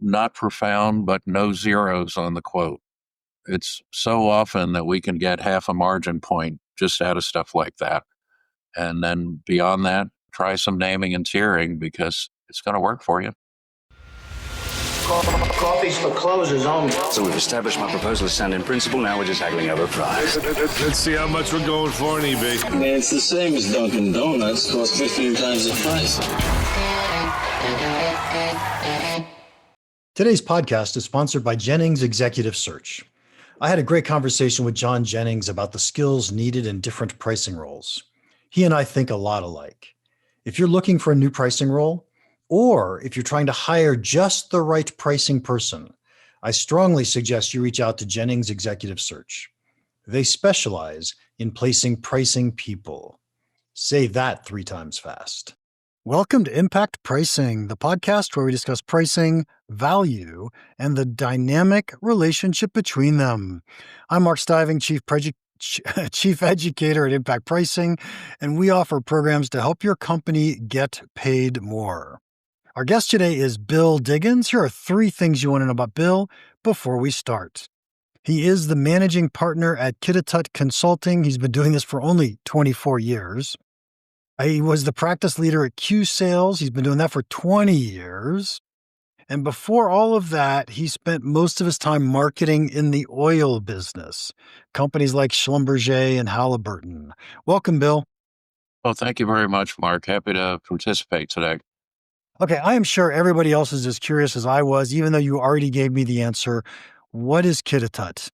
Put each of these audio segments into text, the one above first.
not profound, but no zeros on the quote. It's so often that we can get half a margin point just out of stuff like that. And then beyond that, try some naming and tiering because it's going to work for you. Coffee's for closers only. So we've established my proposal is sound in principle. Now we're just haggling over price. Let's see how much we're going for on eBay. Man, it's the same as Dunkin' Donuts. Costs 15 times the price. Today's podcast is sponsored by Jennings Executive Search. I had a great conversation with John Jennings about the skills needed in different pricing roles. He and I think a lot alike. If you're looking for a new pricing role, or if you're trying to hire just the right pricing person, I strongly suggest you reach out to Jennings Executive Search. They specialize in placing pricing people. Say that 3 times fast. Welcome to Impact Pricing, the podcast where we discuss pricing, value, and the dynamic relationship between them. I'm Mark Stiving, Chief Educator at Impact Pricing, and we offer programs to help your company get paid more. Our guest today is Bill Diggons. Here are 3 things you want to know about Bill before we start. He is the managing partner at Qittitut Consulting. He's been doing this for only 24 years. He was the practice leader at Q Sales. He's been doing that for 20 years. And before all of that, he spent most of his time marketing in the oil business, companies like Schlumberger and Halliburton. Welcome, Bill. Well, thank you very much, Mark. Happy to participate today. Okay, I am sure everybody else is as curious as I was, even though you already gave me the answer. What is Qittitut?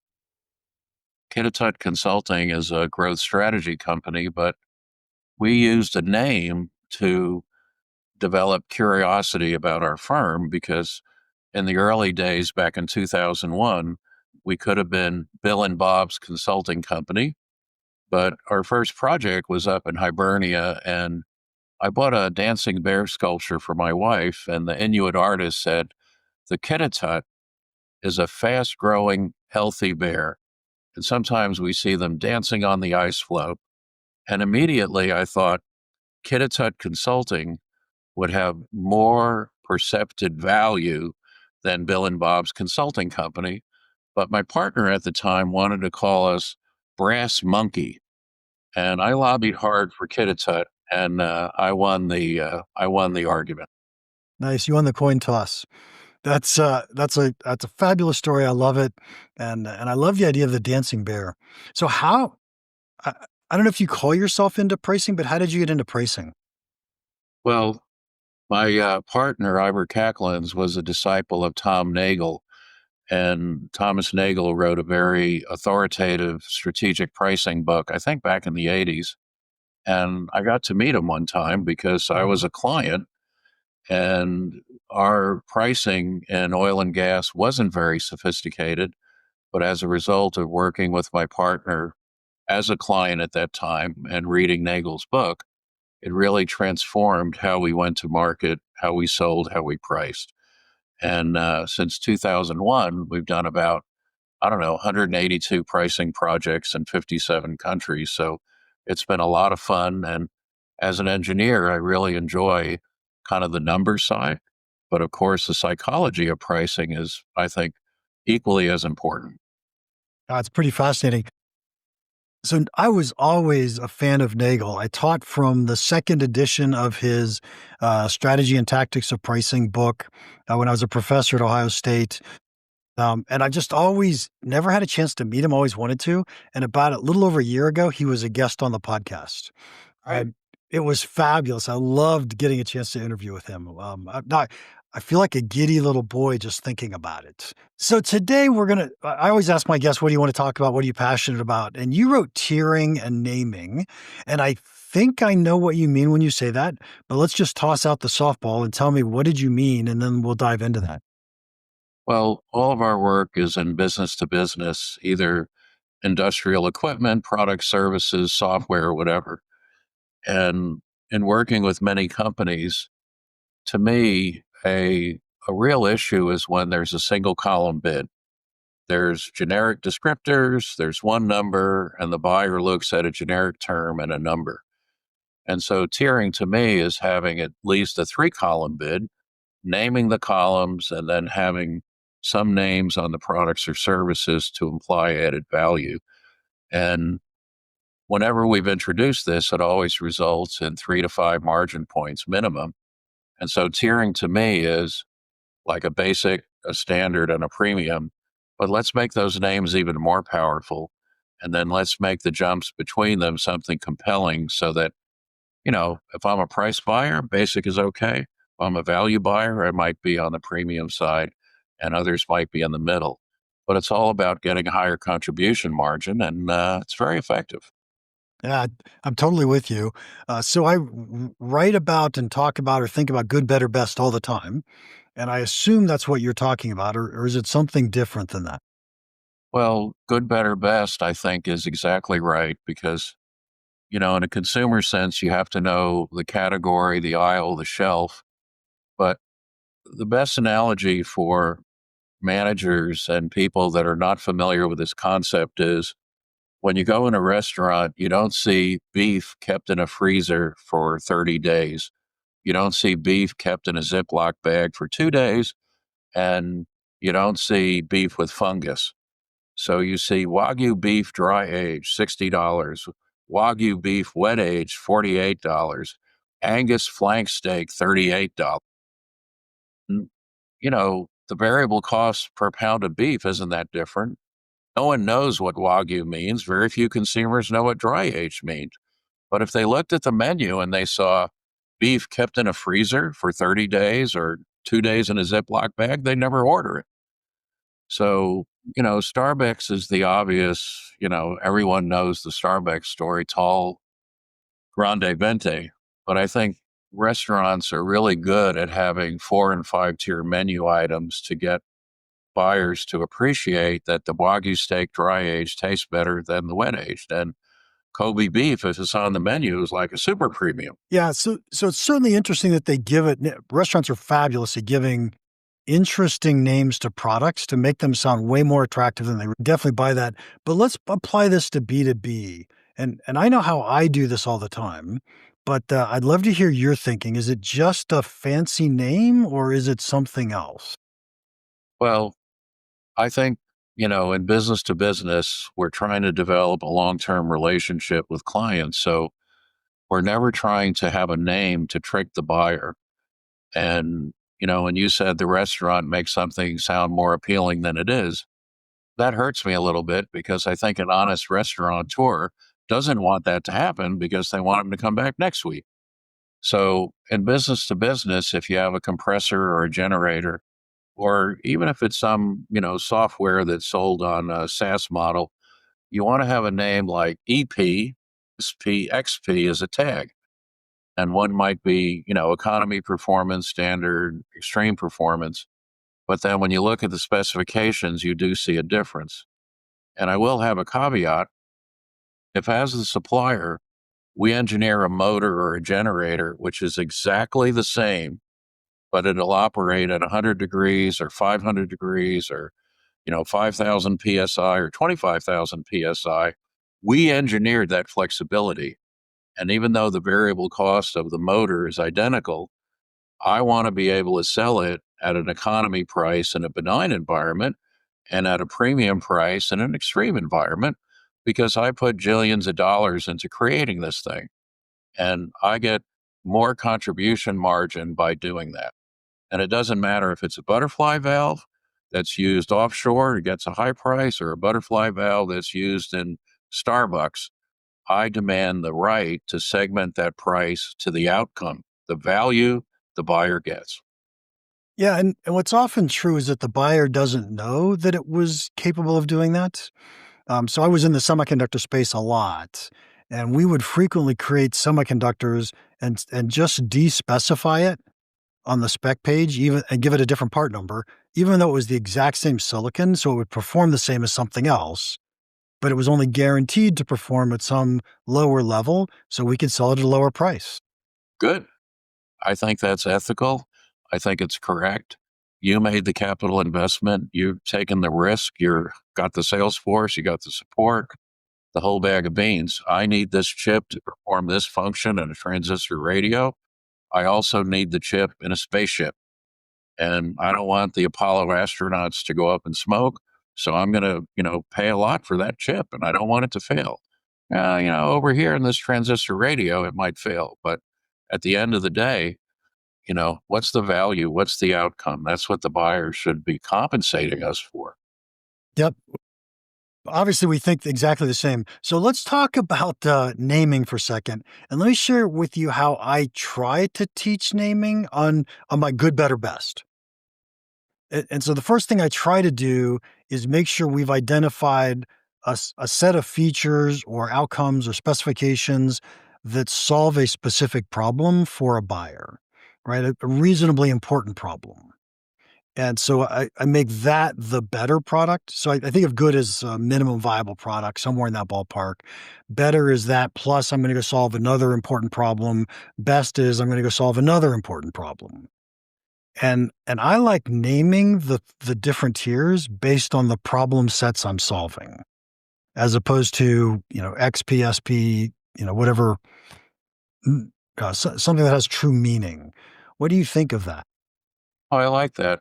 Qittitut Consulting is a growth strategy company, but we used a name to develop curiosity about our firm because in the early days, back in 2001, we could have been Bill and Bob's Consulting Company, but our first project was up in Hibernia, and I bought a dancing bear sculpture for my wife, and the Inuit artist said, the Qittitut is a fast-growing, healthy bear, and sometimes we see them dancing on the ice floe. And immediately I thought Qittitut Consulting would have more percepted value than Bill and Bob's Consulting Company. But my partner at the time wanted to call us Brass Monkey. And I lobbied hard for Qittitut, and I won the argument. Nice. You won the coin toss. That's a fabulous story. I love it. And I love the idea of the dancing bear. So I don't know if you call yourself into pricing, but how did you get into pricing? Well, my partner, Ivor Cacklins, was a disciple of Tom Nagle, and Thomas Nagle wrote a very authoritative strategic pricing book, I think back in the 80s. And I got to meet him one time because I was a client, and our pricing in oil and gas wasn't very sophisticated. But as a result of working with my partner as a client at that time and reading Nagle's book, it really transformed how we went to market, how we sold, how we priced. And since 2001, we've done about, 182 pricing projects in 57 countries. So it's been a lot of fun. And as an engineer, I really enjoy kind of the numbers side. But of course, the psychology of pricing is, I think, equally as important. It's pretty fascinating. So I was always a fan of Nagle. I taught from the 2nd edition of his Strategy and Tactics of Pricing book when I was a professor at Ohio State. And I just always never had a chance to meet him, always wanted to. And about a little over a year ago, he was a guest on the podcast. Right. It was fabulous. I loved getting a chance to interview with him. I feel like a giddy little boy just thinking about it. So today I always ask my guests, what do you want to talk about? What are you passionate about? And you wrote tiering and naming. And I think I know what you mean when you say that, but let's just toss out the softball and tell me, what did you mean? And then we'll dive into that. Well, all of our work is in business to business, either industrial equipment, products, services, software, or whatever. And in working with many companies, to me, a real issue is when there's a single column bid. There's generic descriptors, there's one number, and the buyer looks at a generic term and a number. And so tiering to me is having at least a 3-column bid naming the columns and then having some names on the products or services to imply added value. And whenever we've introduced this, it always results in 3 to 5 margin points minimum. And so tiering to me is like a basic, a standard, and a premium. But let's make those names even more powerful. And then let's make the jumps between them something compelling so that, if I'm a price buyer, basic is okay. If I'm a value buyer, I might be on the premium side and others might be in the middle. But it's all about getting a higher contribution margin, and it's very effective. Yeah, I'm totally with you. So I write about and talk about or think about good, better, best all the time. And I assume that's what you're talking about, or is it something different than that? Well, good, better, best, I think, is exactly right because, in a consumer sense, you have to know the category, the aisle, the shelf. But the best analogy for managers and people that are not familiar with this concept is when you go in a restaurant, you don't see beef kept in a freezer for 30 days. You don't see beef kept in a Ziploc bag for 2 days, and you don't see beef with fungus. So you see Wagyu beef dry age, $60. Wagyu beef wet age, $48. Angus flank steak, $38. Mm, the variable cost per pound of beef isn't that different. No one knows what Wagyu means. Very few consumers know what dry age means. But if they looked at the menu and they saw beef kept in a freezer for 30 days or 2 days in a Ziploc bag, they never order it. So, Starbucks is the obvious, everyone knows the Starbucks story, tall, grande venti. But I think restaurants are really good at having 4 and 5 tier menu items to get buyers to appreciate that the Wagyu steak dry age tastes better than the wet aged. And Kobe beef, if it's on the menu, is like a super premium. Yeah, so it's certainly interesting that they give it. Restaurants are fabulous at giving interesting names to products to make them sound way more attractive than they would. Definitely buy that. But let's apply this to B2B. And I know how I do this all the time, but I'd love to hear your thinking. Is it just a fancy name or is it something else? Well, I think, in business to business, we're trying to develop a long term relationship with clients. So we're never trying to have a name to trick the buyer. And, when you said the restaurant makes something sound more appealing than it is, that hurts me a little bit because I think an honest restaurateur doesn't want that to happen because they want them to come back next week. So in business to business, if you have a compressor or a generator, or even if it's some, software that's sold on a SaaS model, you want to have a name like EP, SP, XP as a tag. And one might be, economy performance, standard, extreme performance. But then when you look at the specifications, you do see a difference. And I will have a caveat. If as the supplier, we engineer a motor or a generator, which is exactly the same, but it'll operate at 100 degrees or 500 degrees or 5,000 psi or 25,000 psi, we engineered that flexibility. And even though the variable cost of the motor is identical, I want to be able to sell it at an economy price in a benign environment and at a premium price in an extreme environment because I put jillions of dollars into creating this thing. And I get more contribution margin by doing that. And it doesn't matter if it's a butterfly valve that's used offshore, it gets a high price, or a butterfly valve that's used in Starbucks. I demand the right to segment that price to the outcome, the value the buyer gets. Yeah, and what's often true is that the buyer doesn't know that it was capable of doing that. So I was in the semiconductor space a lot, and we would frequently create semiconductors and just de-specify it on the spec page, even and give it a different part number, even though it was the exact same silicon, so it would perform the same as something else, but it was only guaranteed to perform at some lower level, so we could sell it at a lower price. Good. I think that's ethical. I think it's correct. You made the capital investment. You've taken the risk. You've got the sales force. You got the support, the whole bag of beans. I need this chip to perform this function in a transistor radio. I also need the chip in a spaceship. And I don't want the Apollo astronauts to go up in smoke. So I'm going to, pay a lot for that chip and I don't want it to fail. Over here in this transistor radio, it might fail. But at the end of the day, what's the value? What's the outcome? That's what the buyer should be compensating us for. Yep. Obviously, we think exactly the same. So let's talk about naming for a second. And let me share with you how I try to teach naming on my good, better, best. And so the first thing I try to do is make sure we've identified a set of features or outcomes or specifications that solve a specific problem for a buyer, right? A reasonably important problem. And so I make that the better product. So I think of good as a minimum viable product, somewhere in that ballpark. Better is that, plus I'm going to go solve another important problem. Best is I'm going to go solve another important problem. And I like naming the different tiers based on the problem sets I'm solving, as opposed to, XPSP, whatever, something that has true meaning. What do you think of that? Oh, I like that.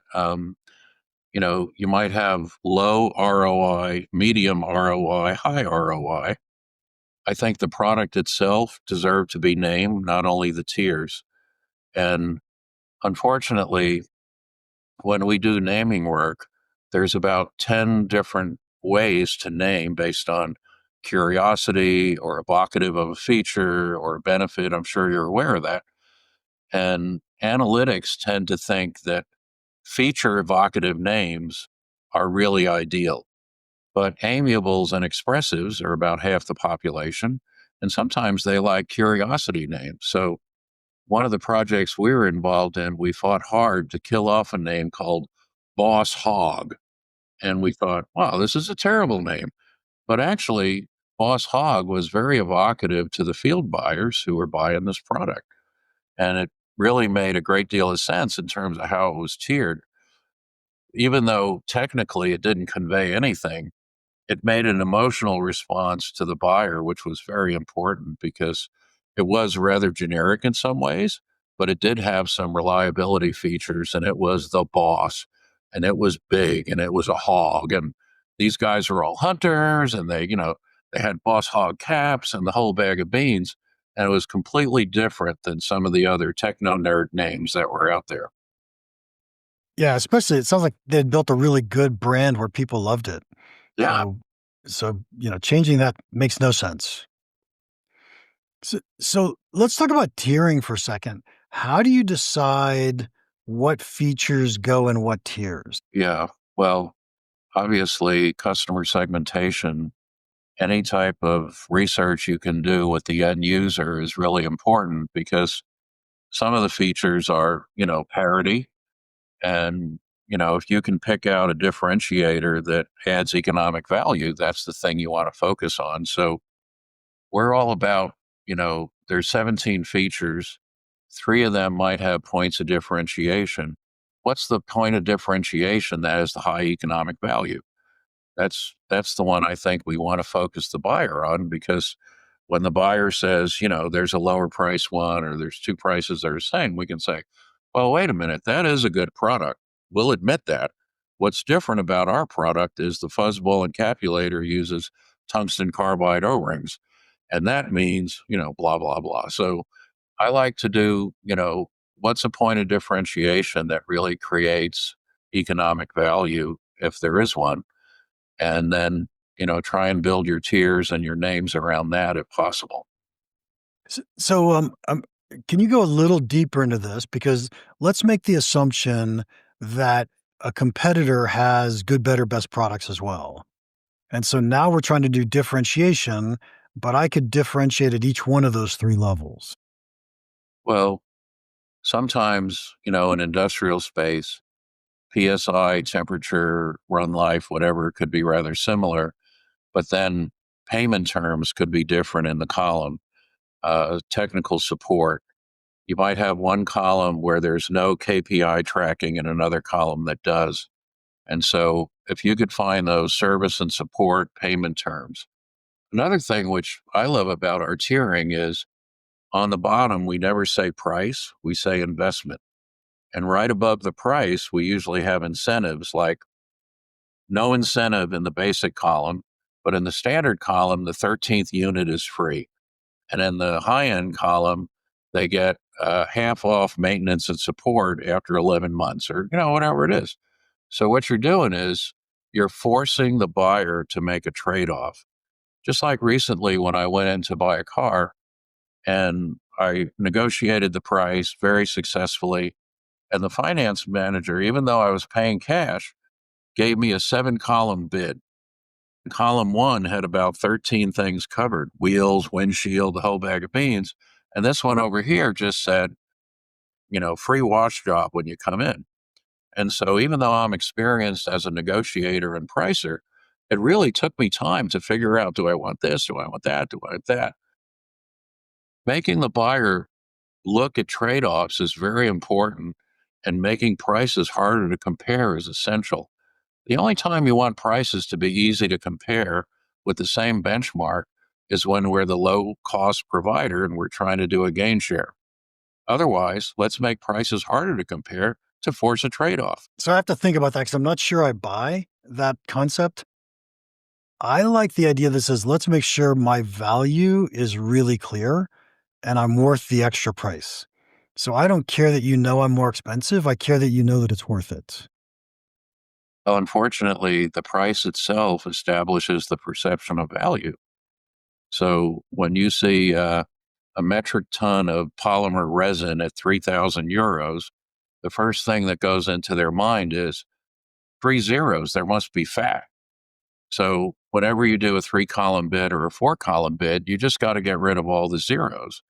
You might have low ROI, medium ROI, high ROI. I think the product itself deserves to be named, not only the tiers. And unfortunately, when we do naming work, there's about 10 different ways to name based on curiosity or evocative of a feature or a benefit. I'm sure you're aware of that. And analytics tend to think that feature evocative names are really ideal. But amiables and expressives are about half the population, and sometimes they like curiosity names. So one of the projects we were involved in, we fought hard to kill off a name called Boss Hog. And we thought, wow, this is a terrible name. But actually, Boss Hog was very evocative to the field buyers who were buying this product. And it really made a great deal of sense in terms of how it was tiered. Even though technically it didn't convey anything, it made an emotional response to the buyer, which was very important because it was rather generic in some ways, but it did have some reliability features and it was the boss and it was big and it was a hog. And these guys were all hunters and they had boss hog caps and the whole bag of beans. And it was completely different than some of the other techno-nerd names that were out there. Yeah, especially it sounds like they'd built a really good brand where people loved it. Yeah. So changing that makes no sense. So let's talk about tiering for a second. How do you decide what features go in what tiers? Yeah. Well, obviously, customer segmentation, any type of research you can do with the end user is really important because some of the features are, parity. And, if you can pick out a differentiator that adds economic value, that's the thing you want to focus on. So we're all about, there's 17 features. 3 of them might have points of differentiation. What's the point of differentiation that is the high economic value? That's the one I think we want to focus the buyer on because when the buyer says, there's a lower price one or there's 2 prices that are the same, we can say, well, wait a minute, that is a good product. We'll admit that. What's different about our product is the fuzzball encapsulator uses tungsten carbide O-rings. And that means, blah, blah, blah. So I like to do, what's a point of differentiation that really creates economic value if there is one? And then, try and build your tiers and your names around that if possible. So, can you go a little deeper into this? Because let's make the assumption that a competitor has good, better, best products as well. And so now we're trying to do differentiation, but I could differentiate at each one of those 3 levels. Well, sometimes, in industrial space, PSI, temperature, run life, whatever, could be rather similar, but then payment terms could be different in the column. Technical support. You might have one column where there's no KPI tracking and another column that does. And so if you could find those service and support payment terms. Another thing which I love about our tiering is on the bottom, we never say price, we say investment. And right above the price, we usually have incentives like no incentive in the basic column, but in the standard column, the 13th unit is free. And in the high end column, they get half off maintenance and support after 11 months or, whatever it is. So what you're doing is you're forcing the buyer to make a trade off. Just like recently when I went in to buy a car and I negotiated the price very successfully. And the finance manager, even though I was paying cash, gave me a 7-column bid. Column 1 had about 13 things covered: wheels, windshield, the whole bag of beans. And this one over here just said, free wash job when you come in. And so even though I'm experienced as a negotiator and pricer, it really took me time to figure out, do I want this? Do I want that? Do I want that? Making the buyer look at trade-offs is very important, and making prices harder to compare is essential. The only time you want prices to be easy to compare with the same benchmark is when we're the low-cost provider and we're trying to do a gain share. Otherwise, let's make prices harder to compare to force a trade-off. So I have to think about that because I'm not sure I buy that concept. I like the idea that says, let's make sure my value is really clear and I'm worth the extra price. So I don't care that I'm more expensive. I care that that it's worth it. Well, unfortunately, the price itself establishes the perception of value. So when you see a metric ton of polymer resin at 3,000 euros, the first thing that goes into their mind is 3 zeros. There must be fat. So whenever you do a 3-column bid or a 4-column bid, you just got to get rid of all the zeros.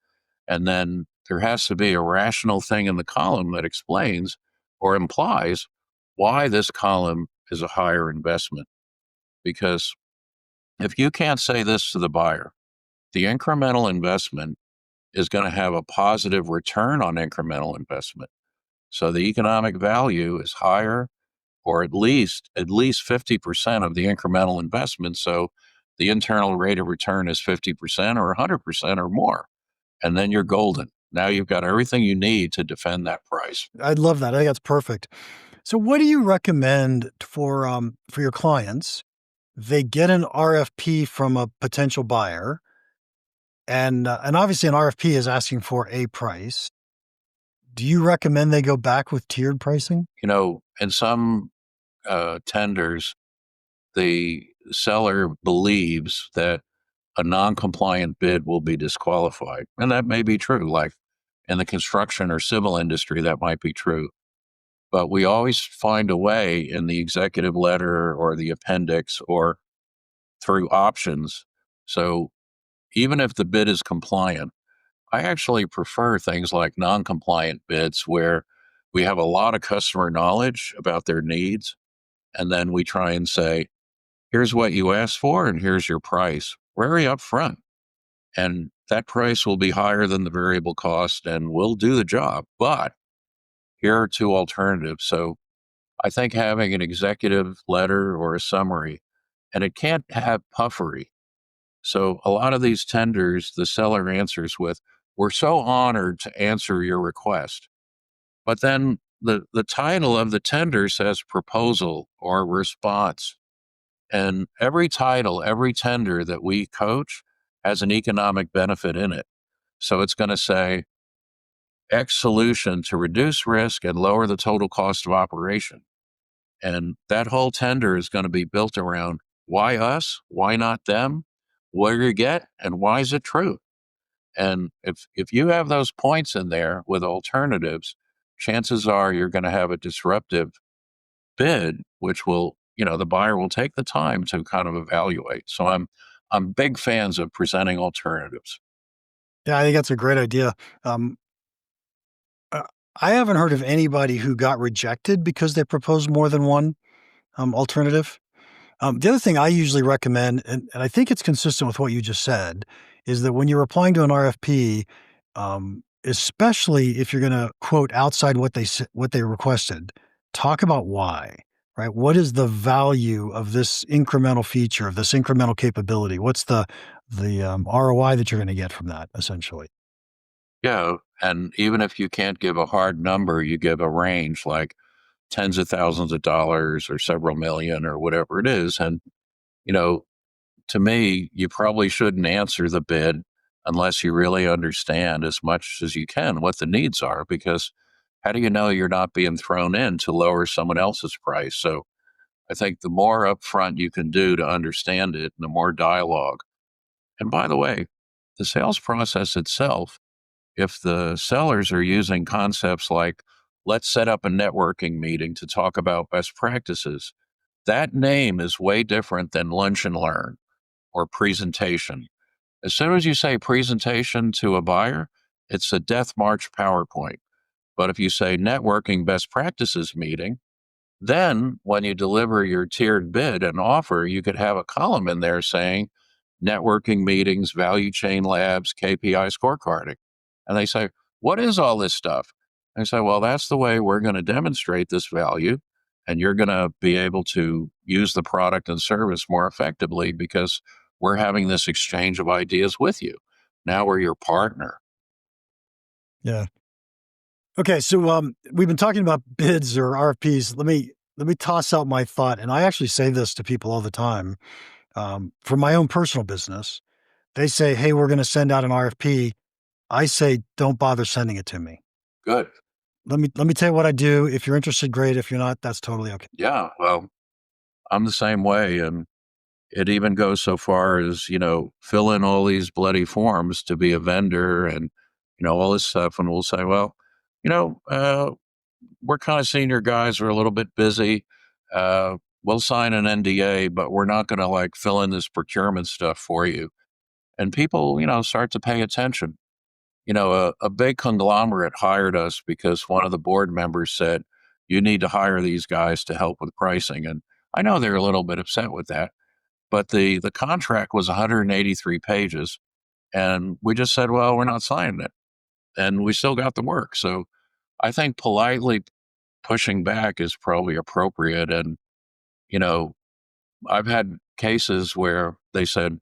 And then there has to be a rational thing in the column that explains or implies why this column is a higher investment. Because if you can't say this to the buyer, the incremental investment is going to have a positive return on incremental investment. So the economic value is higher, or at least 50% of the incremental investment. So the internal rate of return is 50% or 100% or more. And then you're golden. Now you've got everything you need to defend that price. I'd love that. I think that's perfect. So what do you recommend for your clients? They get an RFP from a potential buyer, and obviously an RFP is asking for a price. Do you recommend they go back with tiered pricing? In some tenders, the seller believes that a non-compliant bid will be disqualified. And that may be true. Like in the construction or civil industry, that might be true. But we always find a way in the executive letter or the appendix or through options. So even if the bid is compliant, I actually prefer things like non-compliant bids where we have a lot of customer knowledge about their needs. And then we try and say, here's what you asked for and here's your price, very upfront. And that price will be higher than the variable cost and we'll do the job. But here are 2 alternatives. So I think having an executive letter or a summary, and it can't have puffery. So a lot of these tenders, the seller answers with, we're so honored to answer your request. But then the title of the tender says proposal or response. And every title, every tender that we coach has an economic benefit in it. So it's going to say X solution to reduce risk and lower the total cost of operation. And that whole tender is going to be built around why us, why not them, what do you get, and why is it true? And if you have those points in there with alternatives, chances are you're going to have a disruptive bid, which will, the buyer will take the time to kind of evaluate. So I'm big fans of presenting alternatives. Yeah, I think that's a great idea. I haven't heard of anybody who got rejected because they proposed more than one alternative. The other thing I usually recommend, and I think it's consistent with what you just said, is that when you're applying to an RFP, especially if you're going to quote outside what they requested, talk about why, right? What is the value of this incremental feature, of this incremental capability? What's the ROI that you're going to get from that, essentially? Yeah. And even if you can't give a hard number, you give a range like tens of thousands of dollars or several million or whatever it is. And, you know, to me, you probably shouldn't answer the bid unless you really understand as much as you can what the needs are, because how do you know you're not being thrown in to lower someone else's price? So I think the more upfront you can do to understand it, the more dialogue. And by the way, the sales process itself, if the sellers are using concepts like, let's set up a networking meeting to talk about best practices, that name is way different than lunch and learn or presentation. As soon as you say presentation to a buyer, it's a death march PowerPoint. But if you say networking best practices meeting, then when you deliver your tiered bid and offer, you could have a column in there saying networking meetings, value chain labs, KPI scorecarding. And they say, what is all this stuff? And I say, well, that's the way we're going to demonstrate this value. And you're going to be able to use the product and service more effectively because we're having this exchange of ideas with you. Now we're your partner. Yeah. Okay. So we've been talking about bids or RFPs. Let me toss out my thought. And I actually say this to people all the time. For my own personal business, they say, hey, we're going to send out an RFP. I say, don't bother sending it to me. Good. Let me tell you what I do. If you're interested, great. If you're not, that's totally okay. Yeah. Well, I'm the same way. And it even goes so far as, fill in all these bloody forms to be a vendor and, all this stuff. And we'll say, well, you know, uh, we're kind of senior guys. We're a little bit busy. We'll sign an NDA, but we're not going to like fill in this procurement stuff for you. And people, start to pay attention. A big conglomerate hired us because one of the board members said, you need to hire these guys to help with pricing. And I know they're a little bit upset with that, but the contract was 183 pages. And we just said, well, we're not signing it. And we still got the work. So I think politely pushing back is probably appropriate. And, you know, I've had cases where they said,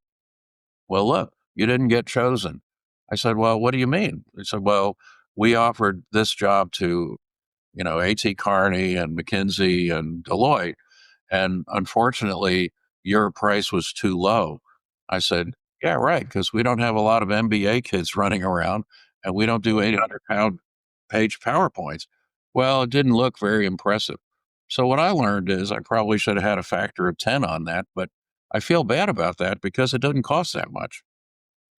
well, look, you didn't get chosen. I said, well, what do you mean? They said, well, we offered this job to, A.T. Kearney and McKinsey and Deloitte. And unfortunately, your price was too low. I said, yeah, right, because we don't have a lot of MBA kids running around and we don't do 800-pound page PowerPoints. Well, it didn't look very impressive. So what I learned is I probably should have had a factor of 10 on that, but I feel bad about that because it doesn't cost that much.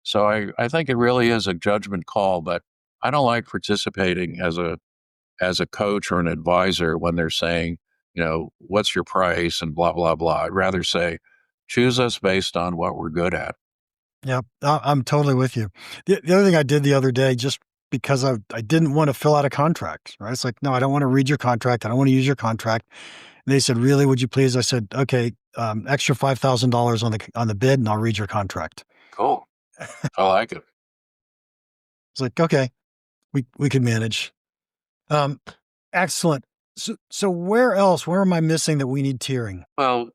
So I think it really is a judgment call, but I don't like participating as a coach or an advisor when they're saying, what's your price and blah, blah, blah. I'd rather say, choose us based on what we're good at. Yeah, I'm totally with you. The other thing I did the other day, just because I didn't want to fill out a contract, right? It's like, no, I don't want to read your contract. I don't want to use your contract. And they said, really, would you please? I said, okay, extra $5,000 on the bid and I'll read your contract. Cool. I like it. It's like, okay, we can manage. Excellent. So where am I missing that we need tiering? Well,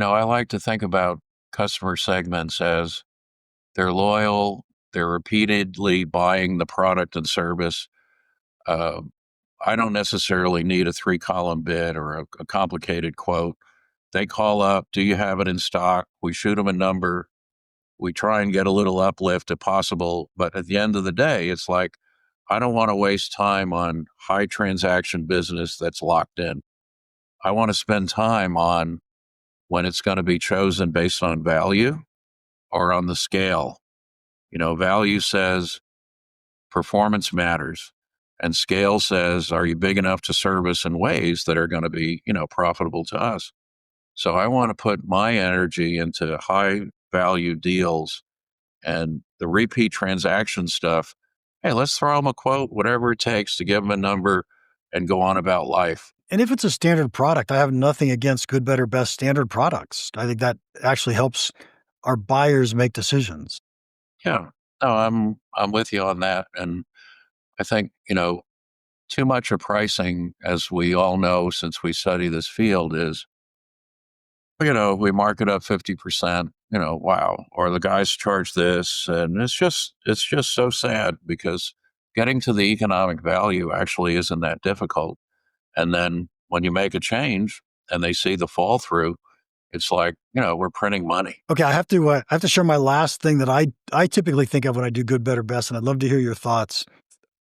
I like to think about customer segments as they're loyal, they're repeatedly buying the product and service. I don't necessarily need a 3-column bid or a complicated quote. They call up, do you have it in stock? We shoot them a number. We try and get a little uplift if possible. But at the end of the day, it's like, I don't want to waste time on high transaction business that's locked in. I want to spend time on when it's going to be chosen based on value or on the scale. Value says performance matters, and scale says, are you big enough to service in ways that are going to be, profitable to us? So I want to put my energy into high value deals and the repeat transaction stuff. Hey, let's throw them a quote, whatever it takes to give them a number and go on about life. And if it's a standard product, I have nothing against good, better, best standard products. I think that actually helps our buyers make decisions. Yeah, no, I'm with you on that. And I think, too much of pricing, as we all know, since we study this field, is, we mark it up 50%. wow, or the guys charge this. And it's just so sad because getting to the economic value actually isn't that difficult. And then when you make a change and they see the fall through, it's like, we're printing money. Okay, I have to share my last thing that I typically think of when I do good, better, best, and I'd love to hear your thoughts.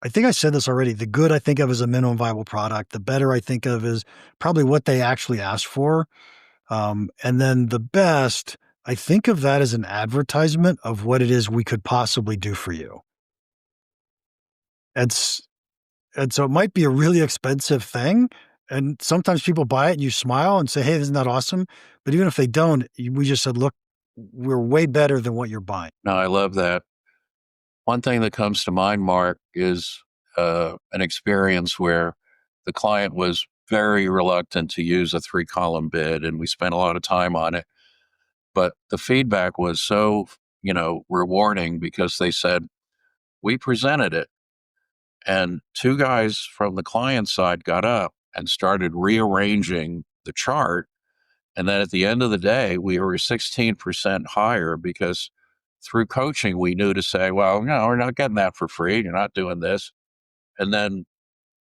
I think I said this already. The good I think of as a minimum viable product. The better I think of is probably what they actually asked for. And then the best, I think of that as an advertisement of what it is we could possibly do for you. And so it might be a really expensive thing. And sometimes people buy it and you smile and say, hey, isn't that awesome? But even if they don't, we just said, look, we're way better than what you're buying. No, I love that. One thing that comes to mind, Mark, is an experience where the client was very reluctant to use a 3-column bid, and we spent a lot of time on it. But the feedback was so, rewarding because they said, we presented it. And 2 guys from the client side got up and started rearranging the chart. And then at the end of the day, we were 16% higher because through coaching, we knew to say, well, no, we're not getting that for free. You're not doing this. And then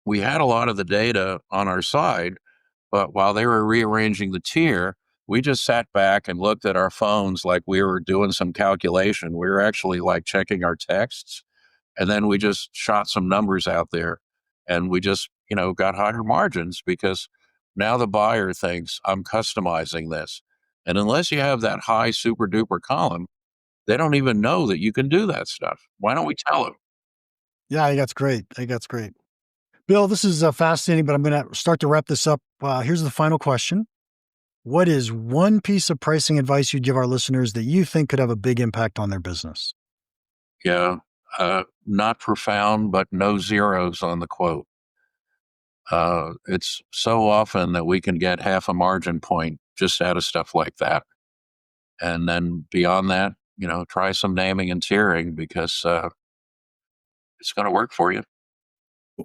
we had a lot of the data on our side, but while they were rearranging the tier, we just sat back and looked at our phones like we were doing some calculation. We were actually like checking our texts. And then we just shot some numbers out there and we just, got higher margins because now the buyer thinks I'm customizing this. And unless you have that high super duper column, they don't even know that you can do that stuff. Why don't we tell them? Yeah, I think that's great. Bill, this is fascinating, but I'm going to start to wrap this up. Here's the final question. What is one piece of pricing advice you'd give our listeners that you think could have a big impact on their business? Yeah, not profound, but no zeros on the quote. It's so often that we can get half a margin point just out of stuff like that. And then beyond that, try some naming and tiering because it's going to work for you.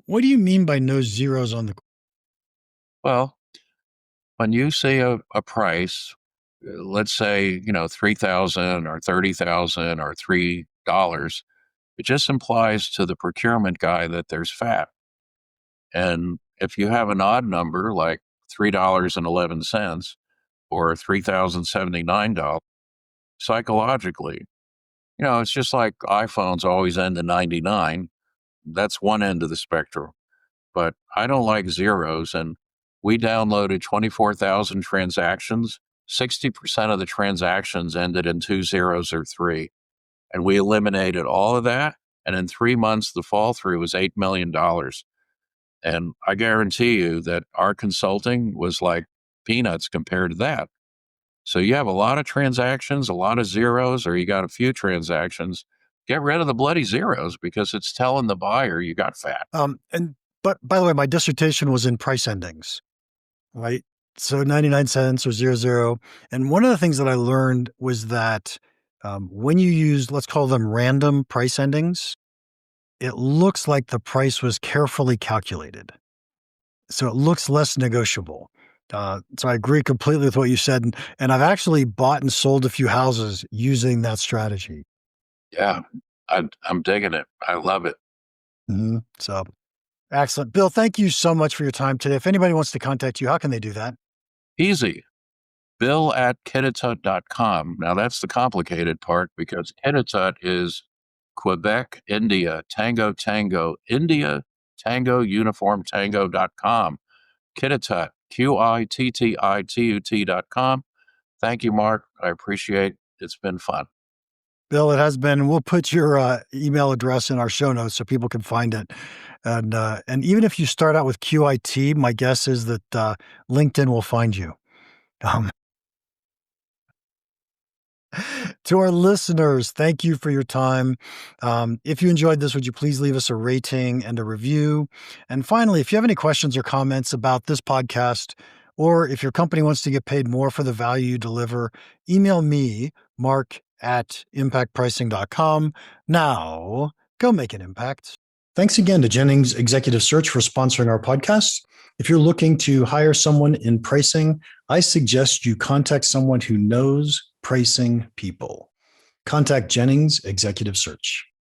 What do you mean by no zeros on the? Well, when you see a price, let's say, 3,000 or 30,000 or $3, it just implies to the procurement guy that there's fat. And if you have an odd number like $3.11 or $3,079, psychologically, it's just like iPhones always end in 99. That's one end of the spectrum. But I don't like zeros. And we downloaded 24,000 transactions. 60% of the transactions ended in 2 zeros or 3. And we eliminated all of that. And in 3 months, the fall through was $8 million. And I guarantee you that our consulting was like peanuts compared to that. So you have a lot of transactions, a lot of zeros, or you got a few transactions. Get rid of the bloody zeros because it's telling the buyer you got fat. But by the way, my dissertation was in price endings, right? So 99 cents or 00. And one of the things that I learned was that when you use, let's call them random price endings, it looks like the price was carefully calculated. So it looks less negotiable. So I agree completely with what you said. And I've actually bought and sold a few houses using that strategy. Yeah, I'm digging it. I love it. Mm-hmm. So excellent. Bill, thank you so much for your time today. If anybody wants to contact you, how can they do that? Easy. Bill@Qittitut.com. Now that's the complicated part because Qittitut is Quebec, India, Tango, Tango, India, Tango, Uniform, Tango.com. Qittitut, Qittitut.com. Thank you, Mark. I appreciate it. It's been fun. Bill, it has been. We'll put your email address in our show notes so people can find it. And even if you start out with QIT, my guess is that LinkedIn will find you. To our listeners, thank you for your time. If you enjoyed this, would you please leave us a rating and a review? And finally, if you have any questions or comments about this podcast, or if your company wants to get paid more for the value you deliver, email me, mark@impactpricing.com. Now, go make an impact. Thanks again to Jennings Executive Search for sponsoring our podcast. If you're looking to hire someone in pricing, I suggest you contact someone who knows pricing people. Contact Jennings Executive Search.